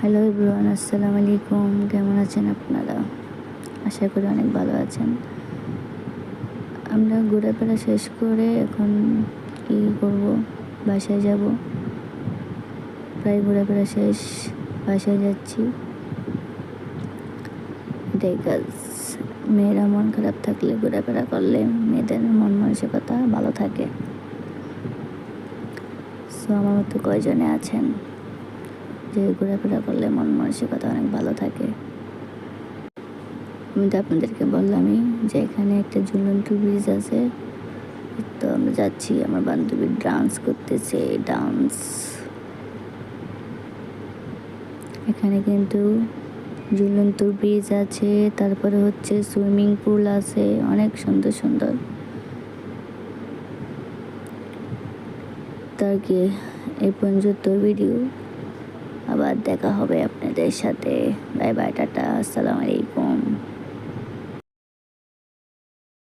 Hello everyone, আসসালামু আলাইকুম। কেমন আছেন আপনারা? আশা করি অনেক ভালো আছেন। আমরা ঘোরাফেরা শেষ করে এখন কী করব? বাসায় যাব। প্রায় ঘোরাফেরা শেষ, বাসায় যাচ্ছি। এটাই কাজ। মেয়েরা মন খারাপ থাকলে ঘোরাফেরা করলে মেয়েদের মন মানসিকতা ভালো থাকে। সো আমার মতো কয়জনে আছেন যে ঘোরাফেরা করলে মন মানসিকতা অনেক ভালো থাকে? আমি তো আপনাদেরকে বললামই যে এখানে একটা ঝুলন্ত ব্রিজ আছে, তো আমরা যাচ্ছি। আমার বান্ধবী ডান্স করতেছে, ডান্স। এখানে কিন্তু ঝুলন্ত ব্রিজ আছে, তারপরে হচ্ছে সুইমিং পুল আছে, অনেক সুন্দর সুন্দর। তার কি এই পর্যন্ত ভিডিও, আবার দেখা হবে আপনাদের সাথে। বাই বাই, টাটা, আসসালামু আলাইকুম।